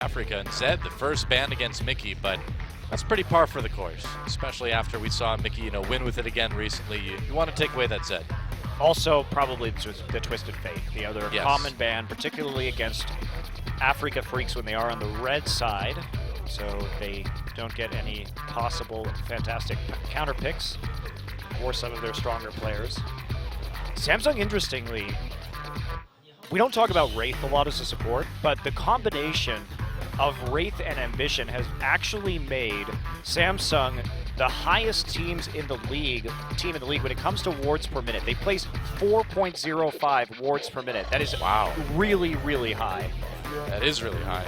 Afreeca and Zed, the first ban against Mickey, but that's pretty par for the course, especially after we saw Mickey, win with it again recently. You want to take away that Zed. Also, probably the Twisted Fate, the other common ban, particularly against Afreeca Freecs when they are on the red side, so they don't get any possible fantastic counter picks for some of their stronger players. Samsung, interestingly, we don't talk about Wraith a lot as a support, but the combination of Wraith and Ambition has actually made Samsung the highest team in the league when it comes to wards per minute. They place 4.05 wards per minute. That is really, really high. That is really high.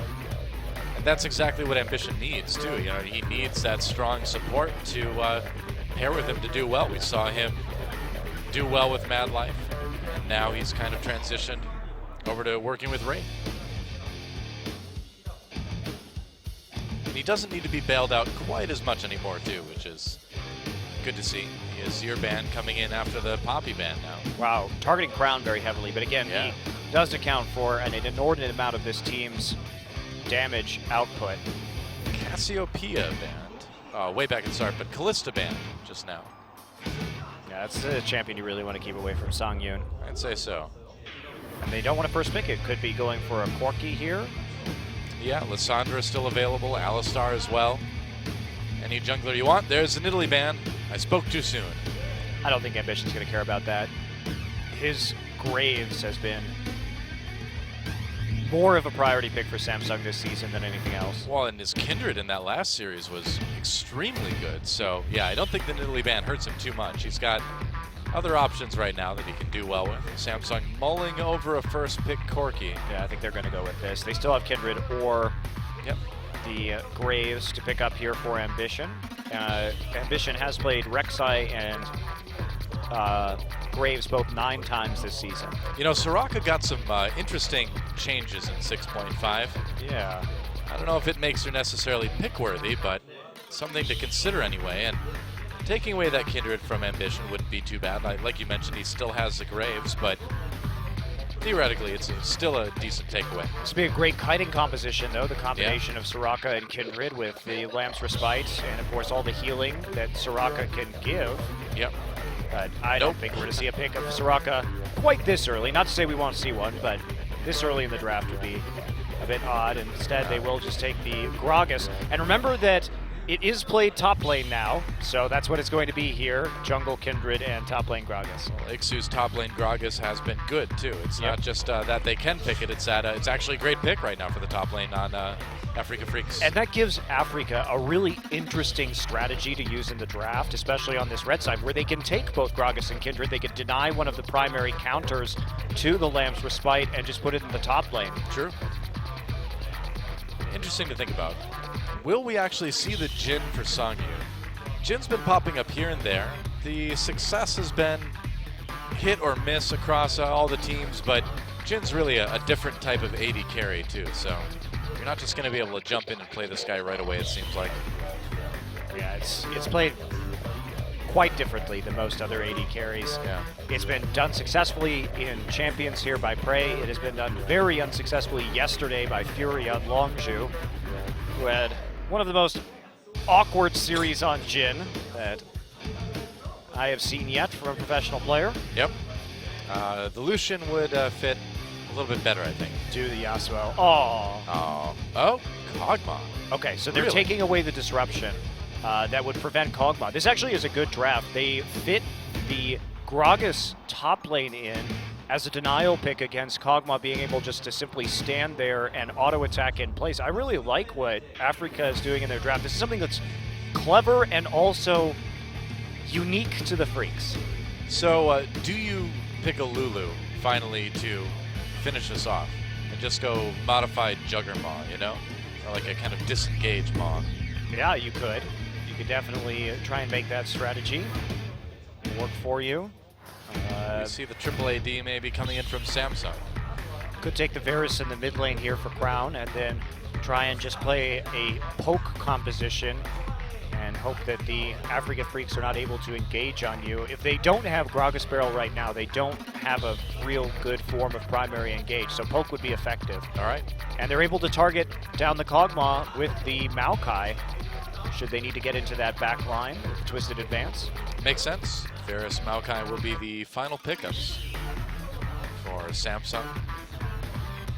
And that's exactly what Ambition needs, too. He needs that strong support to pair with him to do well. We saw him do well with Mad Life, and now he's kind of transitioned over to working with Wraith. And he doesn't need to be bailed out quite as much anymore, too, which is good to see. The Azir ban coming in after the Poppy ban now. Wow, targeting Crown very heavily, but again, he does account for an inordinate amount of this team's damage output. Cassiopeia banned, way back at the start, but Callista banned just now. Yeah, that's a champion you really want to keep away from Songyun. I'd say so. And they don't want to first pick it. Could be going for a Corki here. Yeah, Lissandra is still available, Alistar as well. Any jungler you want. There's an Italy ban. I spoke too soon. I don't think Ambition's going to care about that. His Graves has been more of a priority pick for Samsung this season than anything else. Well, and his Kindred in that last series was extremely good. So, yeah, I don't think the Italy ban hurts him too much. He's got other options right now that he can do well with. Samsung mulling over a first pick Corki. Yeah, I think they're going to go with this. They still have Kindred or the Graves to pick up here for Ambition. Ambition has played Rek'Sai and Graves both 9 times this season. Soraka got some interesting changes in 6.5. Yeah. I don't know if it makes her necessarily pick-worthy, but something to consider anyway. And taking away that Kindred from Ambition wouldn't be too bad. Like you mentioned, he still has the Graves, but theoretically, it's still a decent takeaway. This would be a great kiting composition, though, the combination of Soraka and Kindred with the Lamb's Respite, and of course all the healing that Soraka can give. Yep. But I don't think we're going to see a pick of Soraka quite this early. Not to say we won't see one, but this early in the draft would be a bit odd. Instead, they will just take the Gragas. And remember that it is played top lane now, so that's what it's going to be here. Jungle, Kindred, and top lane Gragas. Well, Ixu's top lane Gragas has been good, too. It's not just that they can pick it, it's that it's actually a great pick right now for the top lane on Afreeca Freecs. And that gives Afreeca a really interesting strategy to use in the draft, especially on this red side, where they can take both Gragas and Kindred. They can deny one of the primary counters to the Lamb's Respite and just put it in the top lane. True. Interesting to think about. Will we actually see the Jhin for Songyun? Jin's been popping up here and there. The success has been hit or miss across all the teams, but Jin's really a different type of AD carry too, so you're not just going to be able to jump in and play this guy right away, it seems like. Yeah, it's played quite differently than most other AD carries. Yeah. It's been done successfully in Champions here by Prey. It has been done very unsuccessfully yesterday by Fury on Longzhu, who had one of the most awkward series on Jhin that I have seen yet from a professional player. Yep. The Lucian would fit a little bit better, I think. To the Yasuo. Oh, Kog'Maw. Okay, so they're taking away the disruption that would prevent Kog'Maw. This actually is a good draft. They fit the Gragas top lane in as a denial pick against Kog'Maw being able just to simply stand there and auto-attack in place. I really like what Afreeca is doing in their draft. This is something that's clever and also unique to the Freaks. So do you pick a Lulu finally to finish this off and just go modified Juggermaw, or like a kind of disengage Maw? Yeah, you could. You could definitely try and make that strategy work for you. We see the triple AD maybe coming in from Samsung. Could take the Varus in the mid lane here for Crown and then try and just play a poke composition and hope that the Afreeca Freecs are not able to engage on you. If they don't have Gragas Barrel right now, they don't have a real good form of primary engage, so poke would be effective. All right. And they're able to target down the Kog'Maw with the Maokai, should they need to get into that back line with Twisted Advance. Makes sense. Varus Maokai will be the final pickups for Samsung.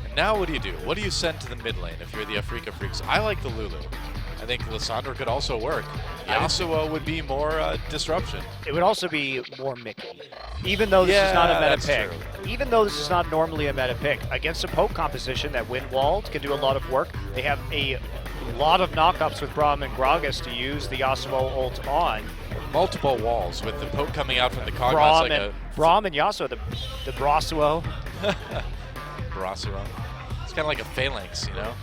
And now what do you do? What do you send to the mid lane if you're the Afreeca Freecs? I like the Lulu. I think Lissandra could also work. Yasuo would be more disruption. It would also be more Mickey. Even though this is not a meta pick. True. Even though this is not normally a meta pick. Against a poke composition that Windwalled can do a lot of work. They have a lot of knockups with Braum and Gragas to use the Yasuo ult on. Multiple walls with the poke coming out from the Kog'Maw. Braum and Yasuo, the Brasuo. Brasuo. It's kind of like a phalanx, you know?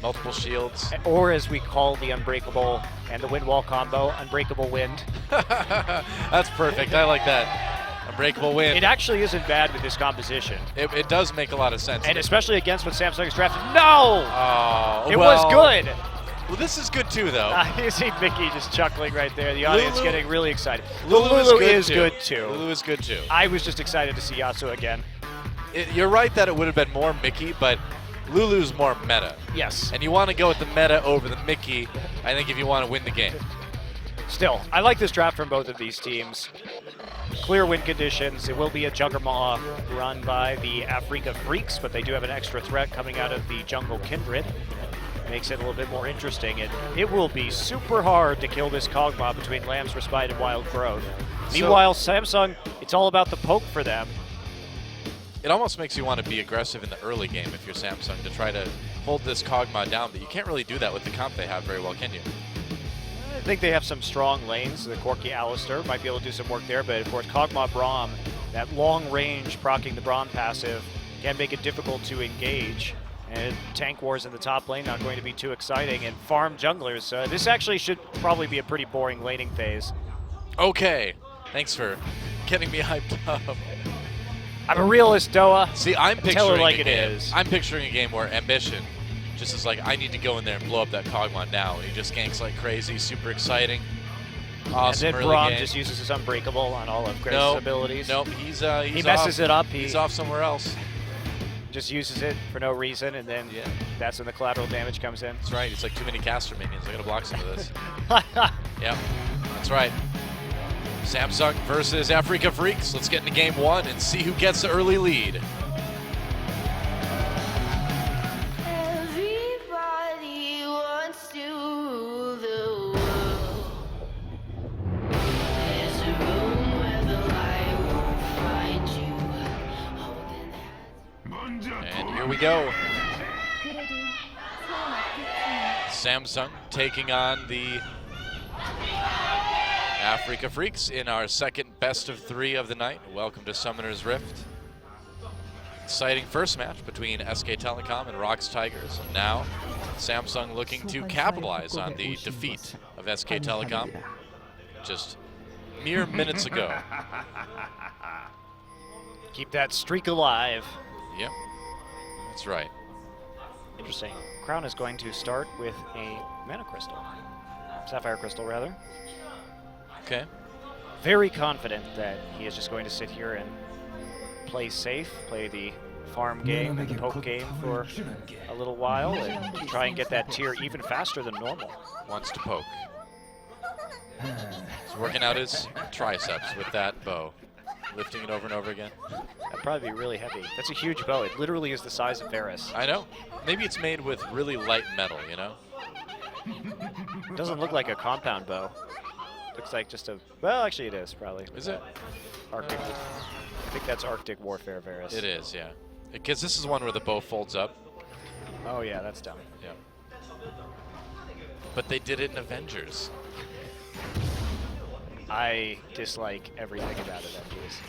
Multiple shields. Or as we call the Unbreakable and the Wind Wall combo, Unbreakable Wind. That's perfect. I like that. Unbreakable Wind. It actually isn't bad with this composition. It does make a lot of sense. And especially against what Samsung has drafted. No! Oh, it was good. Well, this is good too, though. You see Mickey just chuckling right there. The audience getting really excited. Lulu is good too. Lulu is good too. I was just excited to see Yasuo again. You're right that it would have been more Mickey, but Lulu's more meta. Yes. And you want to go with the meta over the Mickey, I think, if you want to win the game. Still, I like this draft from both of these teams. Clear win conditions. It will be a Juggernaut run by the Afreeca Freecs, but they do have an extra threat coming out of the Jungle Kindred. Makes it a little bit more interesting. It will be super hard to kill this Kog'Maw between Lamb's Respite and Wild Growth. Meanwhile, Samsung, it's all about the poke for them. It almost makes you want to be aggressive in the early game if you're Samsung to try to hold this Kog'Maw down, but you can't really do that with the comp they have very well, can you? I think they have some strong lanes. The Corki Alistair might be able to do some work there, but of course Kog'Maw Braum, that long range proccing the Braum passive can make it difficult to engage. And tank wars in the top lane not going to be too exciting. And farm junglers, this actually should probably be a pretty boring laning phase. Okay, thanks for getting me hyped up. I'm a realist, Doa. See, I'm picturing Tell her like a it game. is. I'm picturing a game where Ambition just is like, I need to go in there and blow up that Kog'Maw now. And he just ganks like crazy, super exciting. Awesome. And then Braum just uses his Unbreakable on all of Grace's abilities. Nope, he's he messes it up. He's off somewhere else. Just uses it for no reason, and then that's when the collateral damage comes in. That's right. It's like too many caster minions. I gotta block some of this. Yep, that's right. Samsung versus Afreeca Freecs. Let's get into game one and see who gets the early lead. Everybody wants to rule the world. There's a room where the light won't find you. Holding hands. And here we go. Samsung taking on the Afreeca Freecs in our second best of 3 of the night. Welcome to Summoner's Rift. Exciting first match between SK Telecom and Rox Tigers. And now Samsung looking to capitalize on the defeat of SK Telecom just mere minutes ago. Keep that streak alive. Yep, that's right. Interesting. Crown is going to start with a Mana Crystal. Sapphire Crystal, rather. Okay. Very confident that he is just going to sit here and play safe, play the farm game, the poke game for a little while, and try and get that tier even faster than normal. Wants to poke. He's working out his triceps with that bow. Lifting it over and over again. That'd probably be really heavy. That's a huge bow. It literally is the size of Varus. I know. Maybe it's made with really light metal, you know? It doesn't look like a compound bow. Looks like just a, well, actually it is, probably. Is it? Arctic. I think that's Arctic Warfare Varus. It is, yeah. Because this is one where the bow folds up. Oh yeah, that's dumb. Yeah. But they did it in Avengers. I dislike everything about Avengers.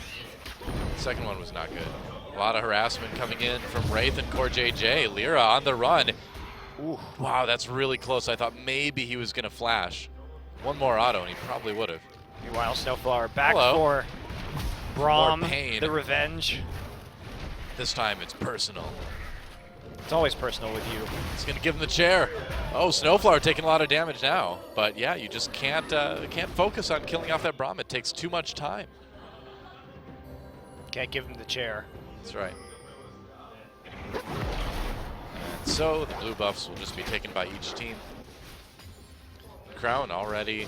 The second one was not good. A lot of harassment coming in from Wraith and Core JJ. Lyra on the run. Ooh, wow, that's really close. I thought maybe he was going to flash. One more auto, and he probably would have. Meanwhile, Snowflower back for Braum, More pain. the revenge. This time it's personal. It's always personal with you. He's going to give him the chair. Oh, Snowflower taking a lot of damage now. But yeah, you just can't focus on killing off that Braum. It takes too much time. Can't give him the chair. That's right. And so the blue buffs will just be taken by each team. Crown already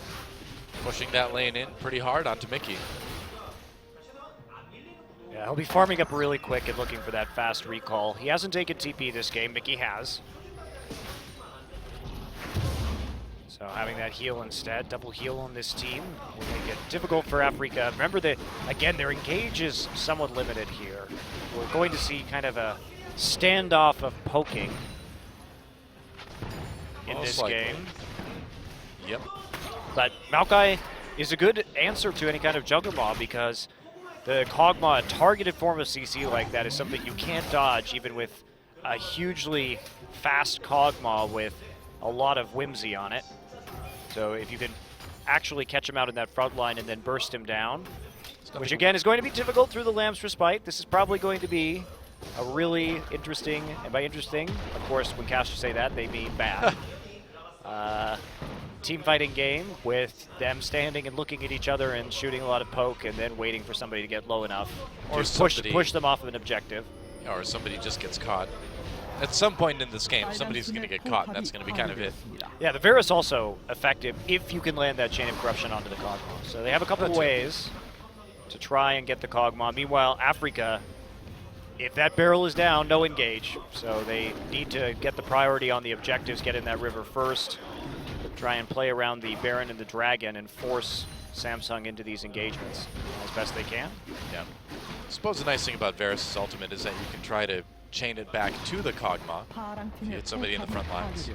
pushing that lane in pretty hard onto Mickey. Yeah, he'll be farming up really quick and looking for that fast recall. He hasn't taken TP this game. Mickey has. So having that heal instead, double heal on this team will make it difficult for Afreeca. Remember that, again, their engage is somewhat limited here. We're going to see kind of a standoff of poking in this game. Yep. But Maokai is a good answer to any kind of Jugger Maw because the Kog'Maw, a targeted form of CC like that, is something you can't dodge even with a hugely fast Kog'Maw with a lot of whimsy on it. So if you can actually catch him out in that front line and then burst him down, which again is going to be difficult through the Lamb's Respite. This is probably going to be a really interesting, and by interesting, of course, when casters say that, they mean bad. Team fighting game with them standing and looking at each other and shooting a lot of poke and then waiting for somebody to get low enough or push them off of an objective. Or somebody just gets caught. At some point in this game, somebody's going to get caught, and that's going to be kind of it. Yeah, the Varus also effective if you can land that Chain of Corruption onto the Kog'Maw. So they have a couple of ways to try and get the Kog'Maw. Meanwhile, Afreeca, if that barrel is down, no engage. So they need to get the priority on the objectives, get in that river first, try and play around the Baron and the Dragon and force Samsung into these engagements as best they can. Yeah. I suppose the nice thing about Varus' ultimate is that you can try to chain it back to the Kog'Maw if you hit somebody in the front lines.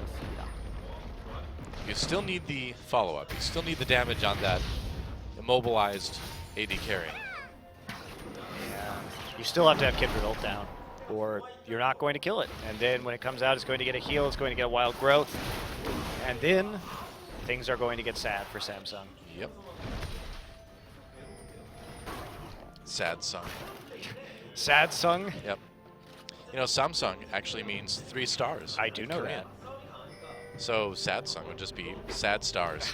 You still need the follow-up. You still need the damage on that immobilized AD carry. Yeah. You still have to have Kindred ult down, or you're not going to kill it. And then when it comes out, it's going to get a heal, it's going to get a wild growth. And then things are going to get sad for Samsung. Yep. Sad sung. Sad sung? Yep. You know, Samsung actually means 3 stars. I do know Korean. that. So sad sung would just be sad stars.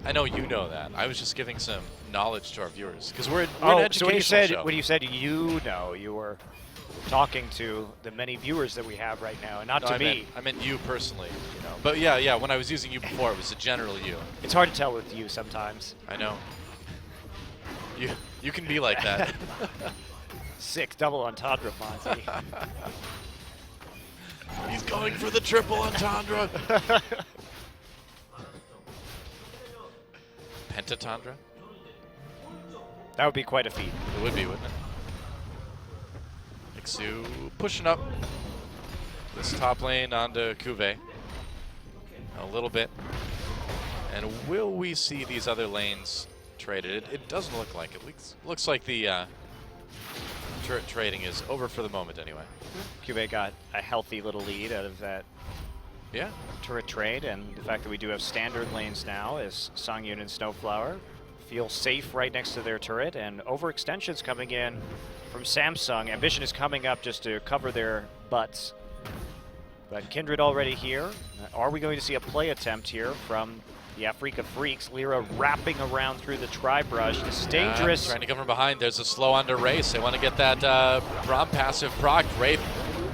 I know you know that. I was just giving some knowledge to our viewers because we're an educational show. When you said you know, you were talking to the many viewers that we have right now, and not to me. I meant you personally. You know. But yeah, when I was using you before, it was a general you. It's hard to tell with you sometimes. I know. You can be like that. 6 double entendre, Fonzie. He's going for the triple entendre. Pentatondra? That would be quite a feat. It would be, wouldn't it? Ixu pushing up this top lane onto Cuvée a little bit. And will we see these other lanes traded? It doesn't look like it. Looks like the turret trading is over for the moment anyway. Cuvée got a healthy little lead out of that turret trade, and the fact that we do have standard lanes now as Songyun and Snowflower feel safe right next to their turret, and overextensions coming in from Samsung. Ambition is coming up just to cover their butts. But Kindred already here. Are we going to see a play attempt here from the Afreeca Freecs? Lyra wrapping around through the Tri-Brush. This is dangerous. Trying to come from behind. There's a slow onto Wraith. They want to get that Braum passive proc. Wraith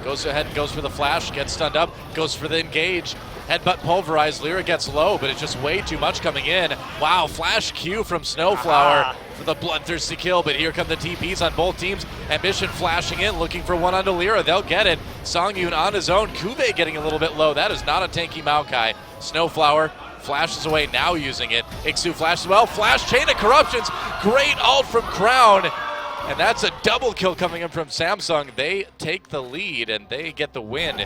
goes ahead, goes for the flash, gets stunned up, goes for the engage. Headbutt pulverized. Lyra gets low, but it's just way too much coming in. Wow, flash Q from Snowflower for the bloodthirsty kill, but here come the TPs on both teams. Ambition flashing in, looking for one onto Lyra. They'll get it. Songyun on his own. Cuvée getting a little bit low. That is not a tanky Maokai. Snowflower flashes away, now using it. Ixu flashes well. Flash, Chain of Corruptions. Great ult from Crown. And that's a double kill coming in from Samsung. They take the lead and they get the win.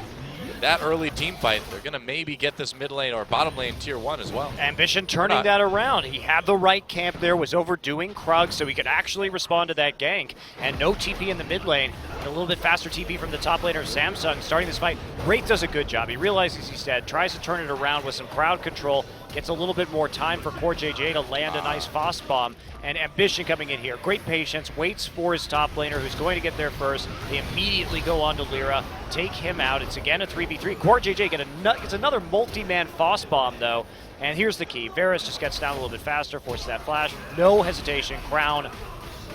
That early team fight, they're going to maybe get this mid lane or bottom lane tier 1 as well. Ambition turning that around. He had the right camp there, was overdoing Krug so he could actually respond to that gank. And no TP in the mid lane. And a little bit faster TP from the top laner of Samsung starting this fight. Wraith does a good job. He realizes he's dead, tries to turn it around with some crowd control, It's a little bit more time for Core JJ to land a nice Foss bomb. And Ambition coming in here. Great patience, waits for his top laner who's going to get there first. They immediately go on to Lyra, take him out. It's again a 3v3. Core JJ gets another multi-man Foss bomb though. And here's the key. Varus just gets down a little bit faster, forces that flash. No hesitation. Crown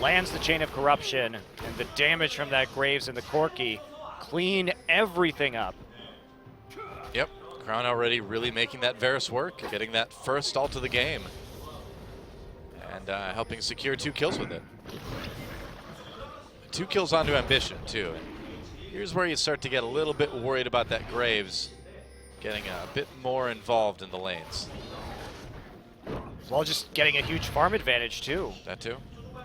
lands the Chain of Corruption. And the damage from that Graves and the Corki clean everything up. Yep. Crown already really making that Varus work, getting that first ult of the game, and helping secure 2 kills with it. 2 kills onto Ambition, too. Here's where you start to get a little bit worried about that Graves getting a bit more involved in the lanes. Well, just getting a huge farm advantage, too. That, too.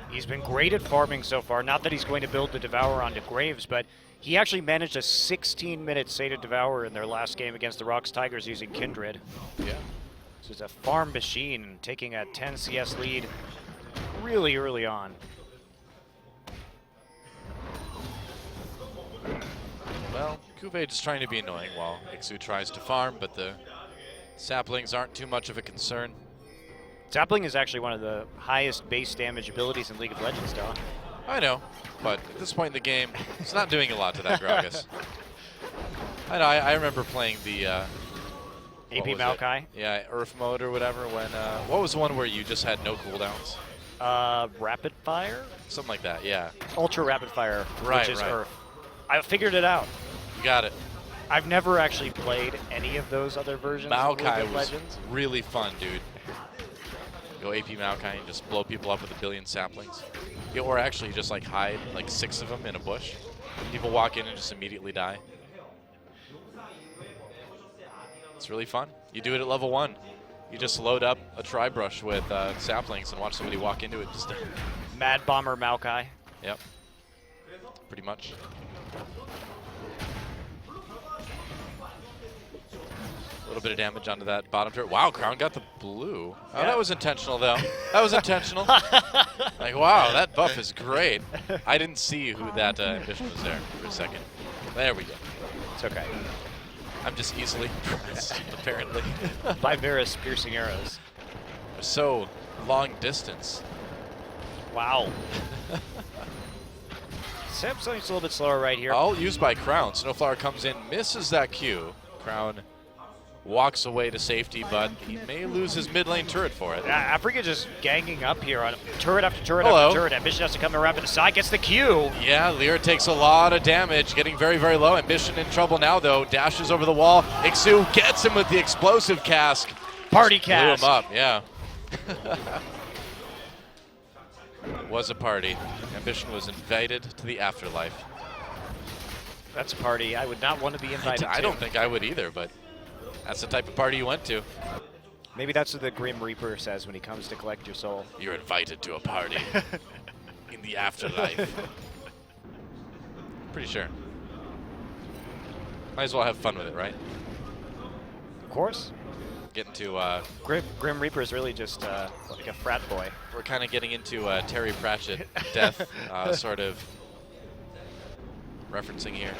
He's been great at farming so far. Not that he's going to build the Devourer onto Graves, but he actually managed a 16-minute Sated Devourer in their last game against the Rocks Tigers using Kindred. Yeah. So it's a farm machine taking a 10 CS lead really early on. Well, Cuvée just trying to be annoying while Ixu tries to farm, but the saplings aren't too much of a concern. Sapling is actually one of the highest base damage abilities in League of Legends, though. I know, but at this point in the game, it's not doing a lot to that Gragas. I know, I remember playing the... AP Maokai? Yeah, Earth mode or whatever when... what was the one where you just had no cooldowns? Rapid Fire? Something like that, yeah. Ultra Rapid Fire, Right, which is right. Earth. I figured it out. You got it. I've never actually played any of those other versions of League Maokai of was Legends. really fun, dude. Go AP Maokai and just blow people up with 1 billion saplings. Yeah, or actually just like hide like 6 of them in a bush. People walk in and just immediately die. It's really fun. You do it at level 1. You just load up a tri-brush with saplings and watch somebody walk into it. Just Mad Bomber Maokai. Yep. Pretty much. A little bit of damage onto that bottom turret. Wow, Crown got the blue. Oh, that was intentional, though. That was intentional. Like, wow, that buff is great. I didn't see who that Ambition was there for a second. There we go. It's okay. I'm just easily impressed, apparently. By Varus piercing arrows. So long distance. Wow. Samsung's a little bit slower right here. All used by Crown. Snowflower comes in, misses that Q. Crown walks away to safety, but he may lose his mid lane turret for it. Afreeca just ganging up here on turret after turret Hello. after turret. Ambition has to come around to the side, gets the Q. Yeah, Lyra takes a lot of damage, getting very, very low. Ambition in trouble now, though. Dashes over the wall. Ixu gets him with the explosive cask. Party Just cask. blew him up, yeah. It was a party. Ambition was invited to the afterlife. That's a party I would not want to be invited to. I don't think I would either, but that's the type of party you went to. Maybe that's what the Grim Reaper says when he comes to collect your soul. You're invited to a party in the afterlife. Pretty sure. Might as well have fun with it, right? Of course. Getting to, Grim Reaper is really just like a frat boy. we're kind of getting into Terry Pratchett death sort of referencing here.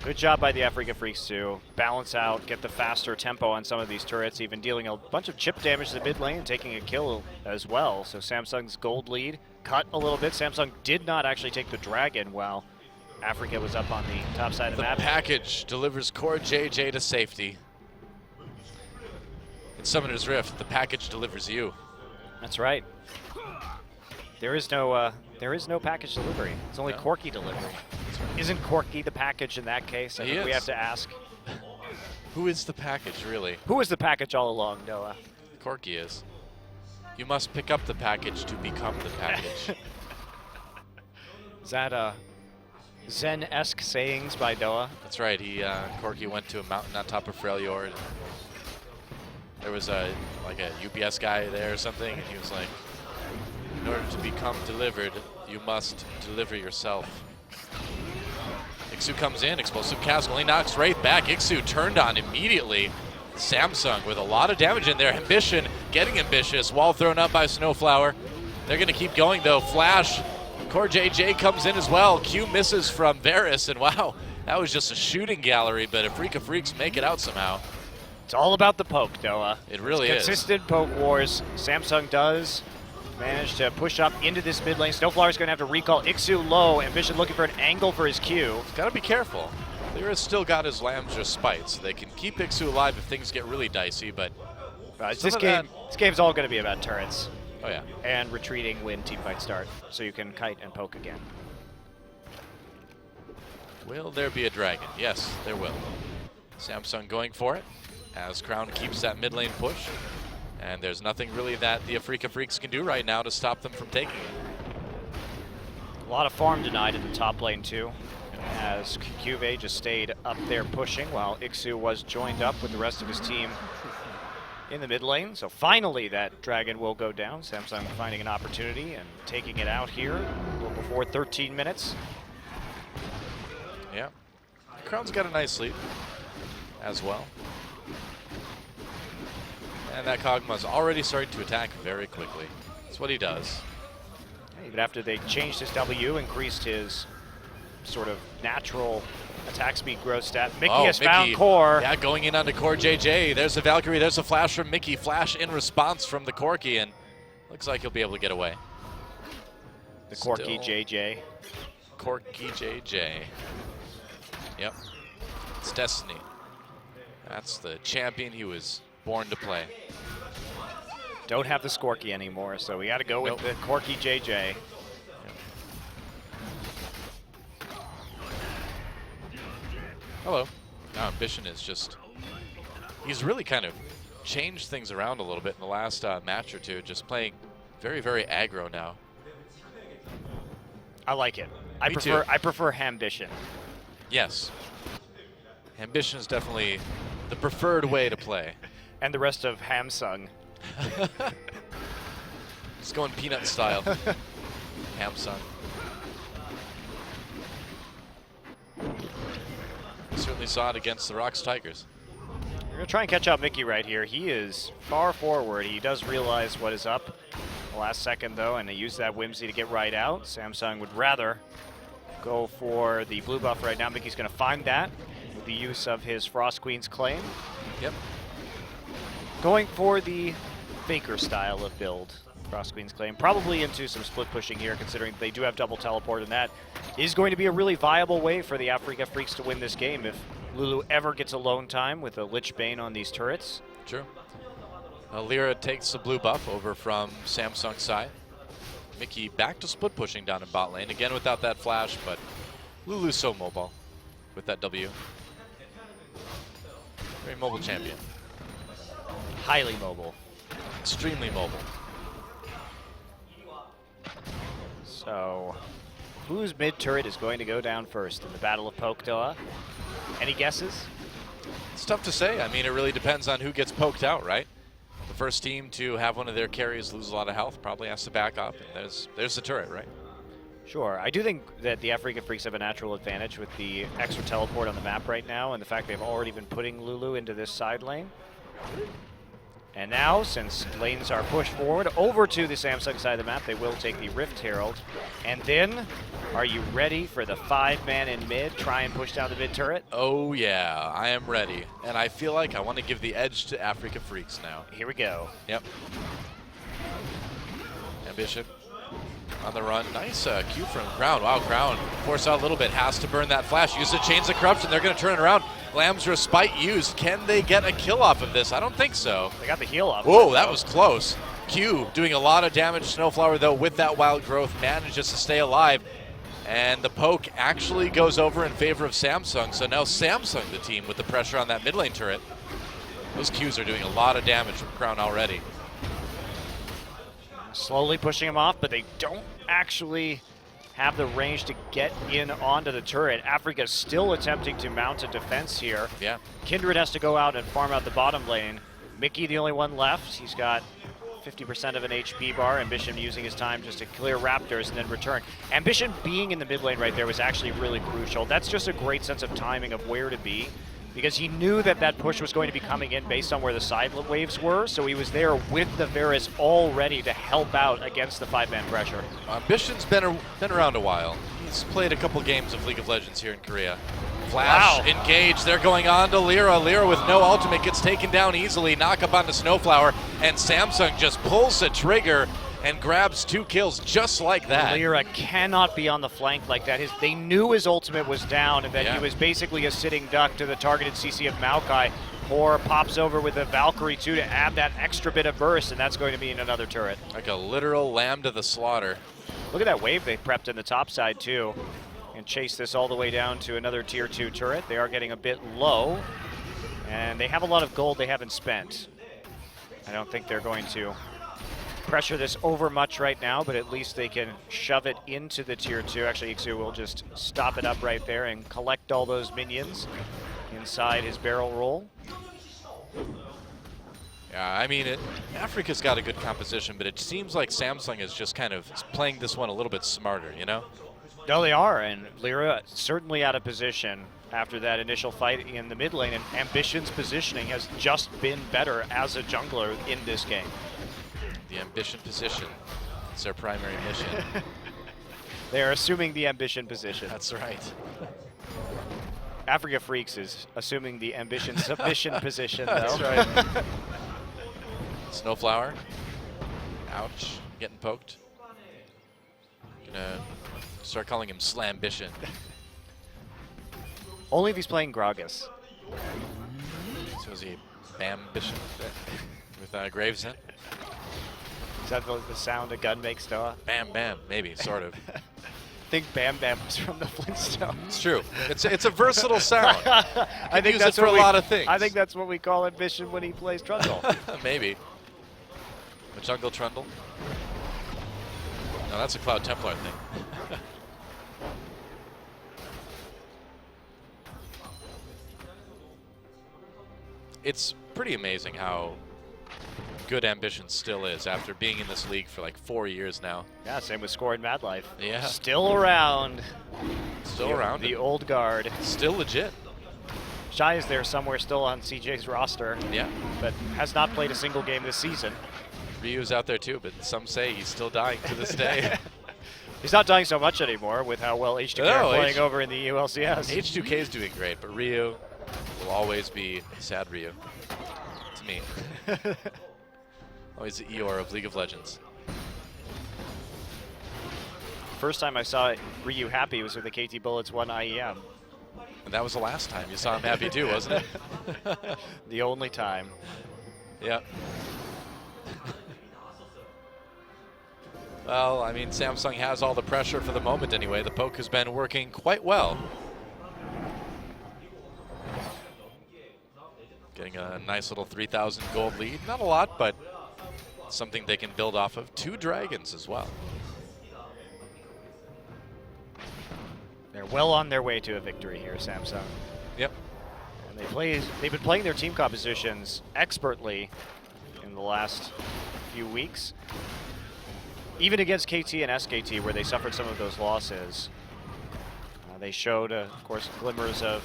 Good job by the Afreeca Freecs to balance out, get the faster tempo on some of these turrets, even dealing a bunch of chip damage to the mid lane, taking a kill as well. So Samsung's gold lead cut a little bit. Samsung did not actually take the dragon while Afreeca was up on the top side of the map. The package delivers Core JJ to safety. In Summoner's Rift, the package delivers you. That's right. There is no package delivery. It's only Corki delivery. Isn't Corki the package in that case? I think we have to ask. Who is the package, really? Who is the package all along, Noah? Corki is. You must pick up the package to become the package. Is that Zen-esque sayings by Noah? That's right. Corki went to a mountain on top of Freljord. There was like a UPS guy there or something, and he was like, in order to become delivered, you must deliver yourself. Ixu comes in, explosive cask only knocks right back. Ixu turned on immediately. Samsung with a lot of damage in there. Ambition getting ambitious. Wall thrown up by Snowflower. They're going to keep going though. Flash. Core JJ comes in as well. Q misses from Varus, and wow, That was just a shooting gallery, but Afreeca Freecs make it out somehow. It's all about the poke, Noah. It really is. Consistent poke wars. Samsung does manage to push up into this mid lane. Snowflower's going to have to recall Ixu low. Ambition looking for an angle for his Q. Got to be careful. Lyra's still got his Lambs Spite, so they can keep Ixu alive if things get really dicey, but this game's all going to be about turrets. Oh yeah. And retreating when teamfights start, so you can kite and poke again. Will there be a dragon? Yes, there will. Samsung going for it as Crown keeps that mid lane push. And there's nothing really that the Afreeca Freecs can do right now to stop them from taking it. A lot of farm denied in the top lane too, as Cuve just stayed up there pushing while Ixu was joined up with the rest of his team in the mid lane. So finally that dragon will go down. Samsung finding an opportunity and taking it out here a little before 13 minutes. Yeah. Crown's got a nice lead as well. And that Kog'Maw's already starting to attack very quickly. That's what he does. Even after they changed his W, increased his sort of natural attack speed growth stat. Mickey has found Core. Yeah, going in onto Core JJ. There's a Valkyrie, there's a flash from Mickey. Flash in response from the Corki, and looks like he'll be able to get away. The Corki JJ. Corki JJ. Yep. It's Destiny. That's the champion he was born to play. Don't have the Skorky anymore, so we got to go with the Corki JJ. Hello. Now Ambition is just, he's really kind of changed things around a little bit in the last match or two, just playing very, very aggro now. I like it. I prefer Ambition. Yes. Ambition is definitely the preferred way to play. And the rest of Hamsung. Just going peanut style. Hamsung. Certainly saw it against the Rocks Tigers. We're going to try and catch out Mickey right here. He is far forward. He does realize what is up the last second, though, and they use that whimsy to get right out. Samsung would rather go for the blue buff right now. Mickey's going to find that with the use of his Frost Queen's Claim. Yep. Going for the Faker style of build. Frost Queen's Claim. Probably into some split pushing here, considering they do have double teleport, and that is going to be a really viable way for the Afreeca Freecs to win this game if Lulu ever gets alone time with a Lich Bane on these turrets. True. Lyra takes the blue buff over from Samsung's side. Mickey back to split pushing down in bot lane, again without that flash, but Lulu's so mobile with that W. Very mobile champion. Highly mobile. Extremely mobile. So, whose mid turret is going to go down first in the Battle of Pokedoa? Any guesses? It's tough to say. I mean, it really depends on who gets poked out, right? The first team to have one of their carries lose a lot of health probably has to back up, and there's the turret, right? Sure. I do think that the Afreeca Freecs have a natural advantage with the extra teleport on the map right now and the fact they've already been putting Lulu into this side lane. And now, since lanes are pushed forward over to the Samsung side of the map, they will take the Rift Herald. And then, are you ready for the 5-man in mid? Try and push down the mid turret? Oh yeah, I am ready. And I feel like I want to give the edge to Afreeca Freecs now. Here we go. Yep. Ambition on the run. Nice Q from Crown. Wow, Crown force out a little bit. Has to burn that flash. Use the Chains of Corruption. They're going to turn it around. Lamb's Respite used. Can they get a kill off of this? I don't think so. They got the heal off. Whoa, that was close. Q doing a lot of damage. Snowflower, though, with that wild growth, manages to stay alive. And the poke actually goes over in favor of Samsung. So now Samsung, the team, with the pressure on that mid lane turret. Those Qs are doing a lot of damage from Crown already. Slowly pushing him off, but they don't actually have the range to get in onto the turret. Afreeca's still attempting to mount a defense here. Yeah. Kindred has to go out and farm out the bottom lane. Mickey, the only one left. He's got 50% of an HP bar. Ambition using his time just to clear Raptors and then return. Ambition being in the mid lane right there was actually really crucial. That's just a great sense of timing of where to be, because he knew that that push was going to be coming in based on where the side waves were, so he was there with the Varus all ready to help out against the 5-man pressure. Ambition's been around a while. He's played a couple games of League of Legends here in Korea. Flash engaged. They're going on to Lyra. Lyra with no ultimate gets taken down easily. Knock up onto Snowflower, and Samsung just pulls the trigger and grabs 2 kills just like that. Lyra cannot be on the flank like that. They knew his ultimate was down and that he was basically a sitting duck to the targeted CC of Maokai. Poor pops over with a Valkyrie too to add that extra bit of burst, and that's going to be in another turret. Like a literal lamb to the slaughter. Look at that wave they prepped in the top side too, and chase this all the way down to another tier 2 turret. They are getting a bit low, and they have a lot of gold they haven't spent. I don't think they're going to pressure this over much right now, but at least they can shove it into the tier 2. Actually, Ixu will just stop it up right there and collect all those minions inside his barrel roll. Yeah, I mean, Afreeca's got a good composition, but it seems like Samsung is just kind of playing this one a little bit smarter, you know? No, they are, and Lyra certainly out of position after that initial fight in the mid lane, and Ambition's positioning has just been better as a jungler in this game. The Ambition position, it's their primary mission. They are assuming the Ambition position. That's right. Afreeca Freecs is assuming the Ambition submission position, though. That's right. Snowflower. Ouch. Getting poked. Gonna start calling him Slambition. Only if he's playing Gragas. So is he Bambition with Graves in? Is that the sound a gun makes, Noah? Bam Bam, maybe, sort of. I think Bam Bam was from the Flintstones. It's true. It's a versatile sound. I think that's for a lot of things. I think that's what we call Ambition when he plays Trundle. Maybe. A jungle Trundle. No, that's a Cloud Templar thing. It's pretty amazing how good Ambition still is after being in this league for like 4 years now. Yeah, same with Score and Mad Life. Yeah. Still around. Still around. The old guard. Still legit. Shy is there somewhere still on CJ's roster. Yeah. But has not played a single game this season. Ryu's out there too, but some say he's still dying to this day. He's not dying so much anymore with how well H2K are playing over in the ULCS. H2K is doing great, but Ryu will always be sad Ryu to me. Always the Eeyore of League of Legends. First time I saw Ryu happy was with the KT Bullets 1 IEM. And that was the last time you saw him happy too, wasn't it? The only time. Yeah. Well, I mean, Samsung has all the pressure for the moment anyway. The poke has been working quite well. Getting a nice little 3,000 gold lead. Not a lot, but something they can build off of. 2 dragons as well. They're well on their way to a victory here, Samsung. Yep. And they've been playing their team compositions expertly in the last few weeks. Even against KT and SKT, where they suffered some of those losses, they showed, of course, glimmers of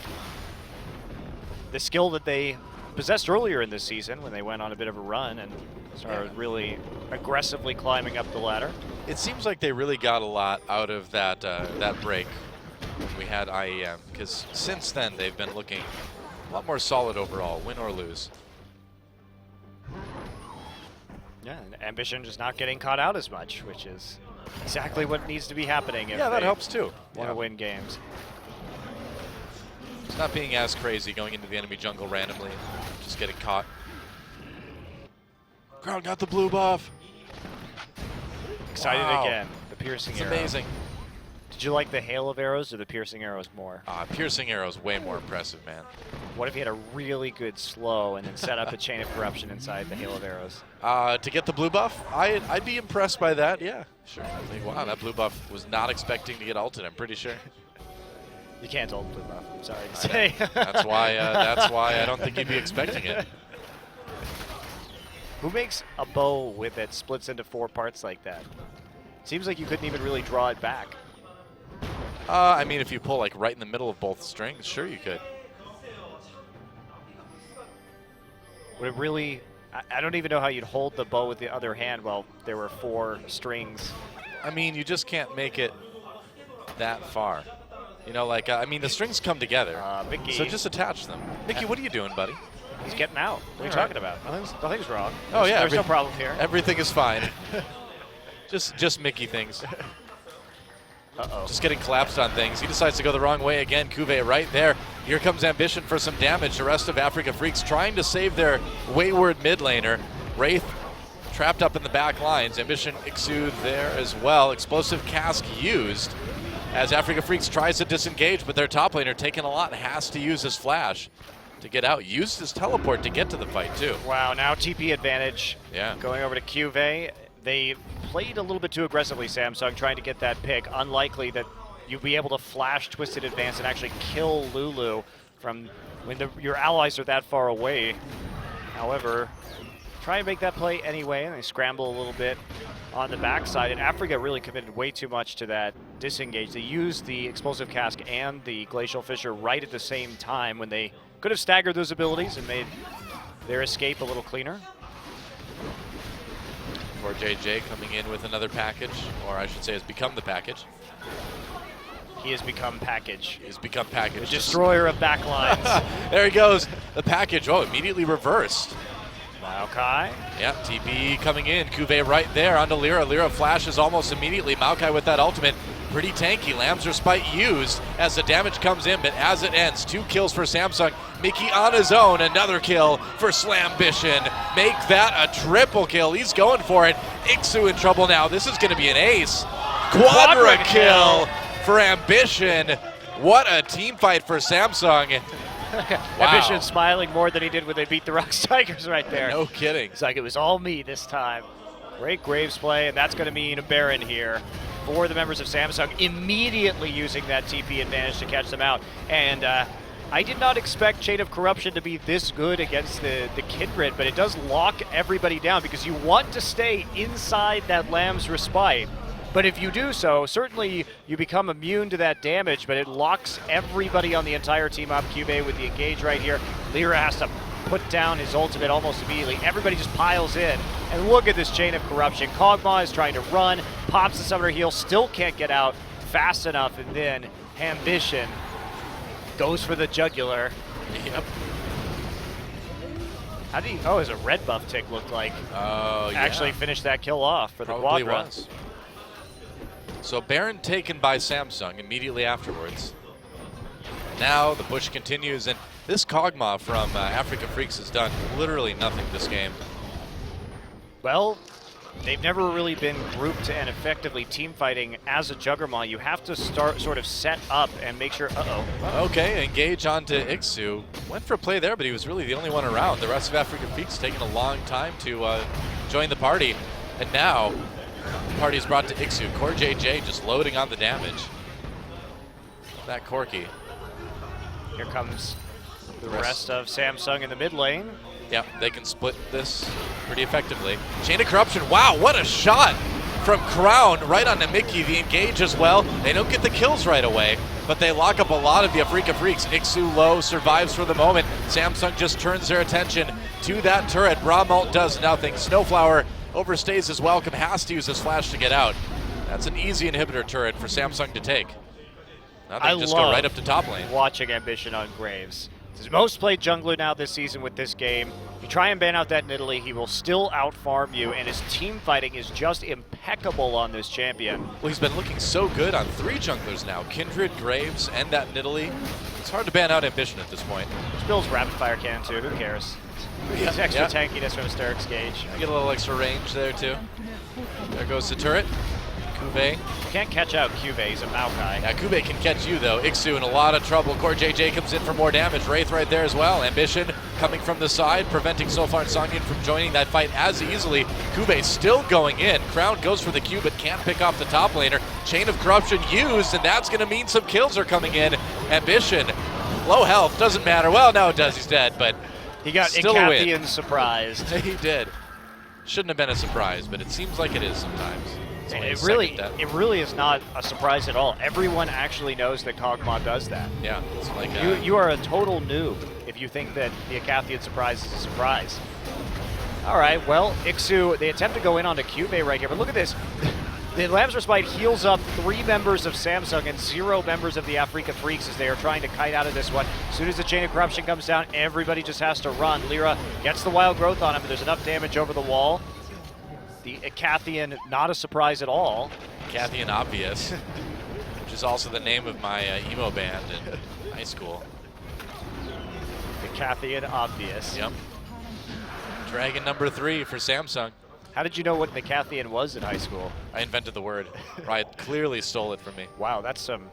the skill that they possessed earlier in this season when they went on a bit of a run and started really aggressively climbing up the ladder. It seems like they really got a lot out of that that break when we had IEM, because since then they've been looking a lot more solid overall, win or lose. Yeah, and Ambition just not getting caught out as much, which is exactly what needs to be happening if that helps too. Want to win games. It's not being as crazy going into the enemy jungle randomly, just getting caught. Crowd got the blue buff. Excited again. The piercing arrow. It's amazing. Did you like the hail of arrows or the piercing arrows more? Piercing arrows way more impressive, man. What if he had a really good slow and then set up a chain of corruption inside the hail of arrows? To get the blue buff, I'd be impressed by that. Yeah, sure. Like, wow, that blue buff was not expecting to get ulted. I'm pretty sure. You can't ult blue buff. I'm sorry to say. That's why. That's why I don't think you'd be expecting it. Who makes a bow with it splits into 4 parts like that? Seems like you couldn't even really draw it back. I mean, if you pull like right in the middle of both strings, sure you could. Would it really? I don't even know how you'd hold the bow with the other hand while there were 4 strings. I mean, you just can't make it that far. You know, like, I mean, the strings come together. Mickey. So just attach them. Mickey, what are you doing, buddy? He's getting out. What are you talking about? Nothing's wrong. Oh, yeah. There's no problem here. Everything is fine. just Mickey things. Uh-oh. Just getting collapsed on things. He decides to go the wrong way again. Cuvée right there. Here comes Ambition for some damage. The rest of Afreeca Freecs trying to save their wayward mid laner. Wraith trapped up in the back lines. Ambition Ixu there as well. Explosive cask used as Afreeca Freecs tries to disengage, but their top laner taking a lot, has to use his flash to get out. Used his teleport to get to the fight too. Wow, now TP advantage. Yeah. Going over to Cuvée. They played a little bit too aggressively, Samsung, trying to get that pick. Unlikely that you'll be able to flash Twisted Advance and actually kill Lulu from when your allies are that far away. However, try and make that play anyway, and they scramble a little bit on the backside. And Afreeca really committed way too much to that disengage. They used the Explosive Cask and the Glacial Fissure right at the same time when they could have staggered those abilities and made their escape a little cleaner. For JJ coming in with another package, or I should say has become the package. He has become package. He's become package. The destroyer of backlines. There he goes. The package, oh, immediately reversed. Maokai. Yeah, TP coming in. Cuvée right there onto Lyra. Lyra flashes almost immediately. Maokai with that ultimate. Pretty tanky. Lamb's Respite used as the damage comes in, but as it ends, 2 kills for Samsung. Mickey on his own, another kill for Slambition. Make that a triple kill. He's going for it. Ixu in trouble now. This is going to be an ace. Quadra kill for Ambition. What a team fight for Samsung. Wow. Ambition smiling more than he did when they beat the Rocks Tigers right there. No kidding. It's like it was all me this time. Great Graves play, and that's going to mean a Baron here for the members of Samsung, immediately using that TP advantage to catch them out. And I did not expect Chain of Corruption to be this good against the Kindred, but it does lock everybody down because you want to stay inside that Lamb's Respite. But if you do so, certainly you become immune to that damage, but it locks everybody on the entire team up. Cuvée with the engage right here. Lyra has to put down his ultimate almost immediately. Everybody just piles in. And look at this Chain of Corruption. Kog'Maw is trying to run, pops the Summoner Heal, still can't get out fast enough, and then Ambition goes for the jugular. Yep. How did he, oh, his a red buff tick looked like. Oh, yeah. Actually finished that kill off for Probably the Quadra. was. So Baron taken by Samsung immediately afterwards. Now the push continues, and this Kog'Maw from Afreeca Freecs has done literally nothing this game. Well, they've never really been grouped and effectively team fighting as a Juggernaut. You have to start sort of set up and make sure, Okay, engage onto Ixu. Went for a play there, but he was really the only one around. The rest of Afreeca Freecs taking a long time to join the party. And now, the party is brought to Ixu. Core JJ just loading on the damage. That Corki. Here comes the rest of Samsung in the mid lane. Yep, they can split this pretty effectively. Chain of Corruption, wow, what a shot from Crown right onto Mickey. The engage as well. They don't get the kills right away, but they lock up a lot of the Afreeca Freecs. Ixu low, survives for the moment. Samsung just turns their attention to that turret. Bramalt does nothing. Snowflower overstays his welcome, has to use his flash to get out. That's an easy inhibitor turret for Samsung to take. Now they just go right up to top lane. Watching Ambition on Graves. He's his most played jungler now this season with this game. If you try and ban out that Nidalee, he will still out-farm you, and his team fighting is just impeccable on this champion. Well, he's been looking so good on 3 junglers now. Kindred, Graves, and that Nidalee. It's hard to ban out Ambition at this point. Spills Rapid Fire Cannon too, who cares? It's extra tankiness from Starrick's Gauge. Get a little extra range there too. There goes the turret. Cuvée. Can't catch out Cuvée, he's a Maokai. Yeah, Cuvée can catch you though. Ixu in a lot of trouble. Core JJ comes in for more damage. Wraith right there as well. Ambition coming from the side, preventing Sofar and Songyun from joining that fight as easily. Cuvée still going in. Crown goes for the Q but can't pick off the top laner. Chain of Corruption used, and that's going to mean some kills are coming in. Ambition, low health, doesn't matter. Well, no, it does. He's dead, but he got still a win. Icathian surprised. He did. Shouldn't have been a surprise, but it seems like it is sometimes. It really is not a surprise at all. Everyone actually knows that Kog'Maw does that. Yeah, it's like you are a total noob if you think that the Icathian surprise is a surprise. All right, well, Ixu, they attempt to go in onto Cuvée right here, but look at this. The Lamb's Respite heals up 3 members of Samsung and 0 members of the Afreeca Freecs as they are trying to kite out of this one. As soon as the Chain of Corruption comes down, everybody just has to run. Lyra gets the Wild Growth on him, but there's enough damage over the wall. The Icathian, not a surprise at all. Icathian Obvious, which is also the name of my emo band in high school. Icathian Obvious. Yep. Dragon number 3 for Samsung. How did you know what Icathian was in high school? I invented the word. Ryan clearly stole it from me. Wow, that's some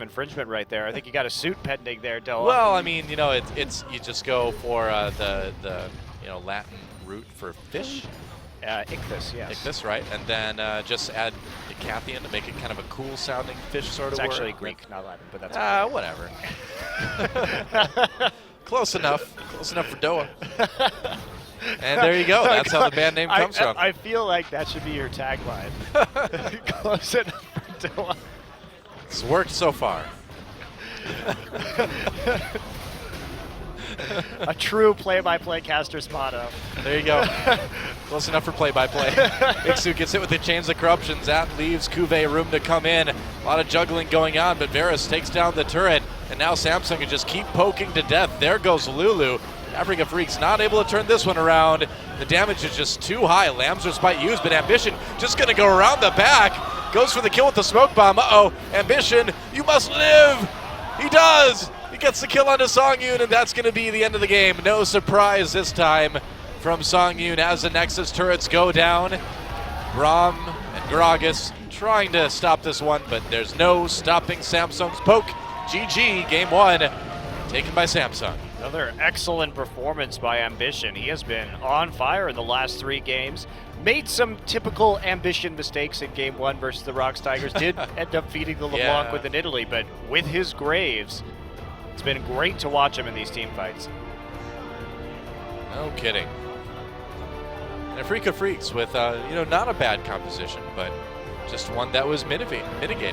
infringement right there. I think you got a suit pending there, Dylan. Well, I mean, you know, it's you just go for the Latin root for fish. Ichthus, yes. Ichthus, right? And then just add Icathian to make it kind of a cool sounding fish sort of word. It's actually Greek, not Latin, but that's whatever. Close enough. Close enough for Doa. And there you go. That's how the band name comes from. I feel like that should be your tagline. Close enough for Doa. It's worked so far. A true play-by-play caster's motto. There you go. Close enough for play-by-play. Ixu gets hit with the Chains of Corruption. That leaves Cuvée room to come in. A lot of juggling going on, but Varus takes down the turret, and now Samsung can just keep poking to death. There goes Lulu. Afreeca Freecs not able to turn this one around. The damage is just too high. Lamb's Respite used, but Ambition just going to go around the back. Goes for the kill with the smoke bomb. Uh-oh, Ambition, you must live. He does. He gets the kill onto Songyun, and that's going to be the end of the game. No surprise this time from Songyun as the Nexus turrets go down. Braum and Gragas trying to stop this one, but there's no stopping Samsung's poke. GG, game 1, taken by Samsung. Another excellent performance by Ambition. He has been on fire in the last 3 games. Made some typical Ambition mistakes in game 1 versus the Rocks Tigers. Did end up feeding the LeBlanc with an Italy, but with his Graves, it's been great to watch him in these team fights. No kidding. And Afreeca Freecs with, not a bad composition, but just one that was mitigated.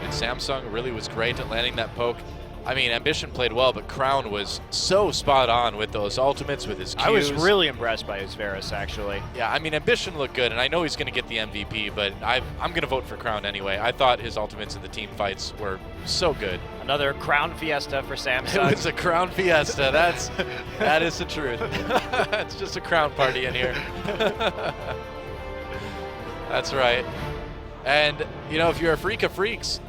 Samsung really was great at landing that poke. I mean, Ambition played well, but Crown was so spot on with those ultimates, with his Qs. I was really impressed by his Varus, actually. Yeah, I mean, Ambition looked good, and I know he's going to get the MVP, but I'm going to vote for Crown anyway. I thought his ultimates in the team fights were so good. Another Crown Fiesta for Samsung. It's a Crown Fiesta. That is the truth. It's just a Crown party in here. That's right. And, if you're Afreeca Freecs,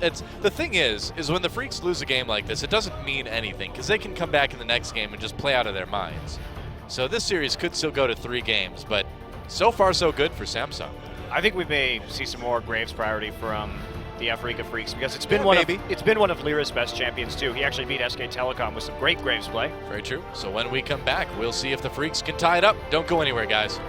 the thing is when the Freaks lose a game like this, it doesn't mean anything, because they can come back in the next game and just play out of their minds. So this series could still go to 3 games, but so far so good for Samsung. I think we may see some more Graves priority from the Afreeca Freecs, because it's been one of Lyra's best champions too. He actually beat SK Telecom with some great Graves play. Very true. So when we come back, we'll see if the Freaks can tie it up. Don't go anywhere, guys.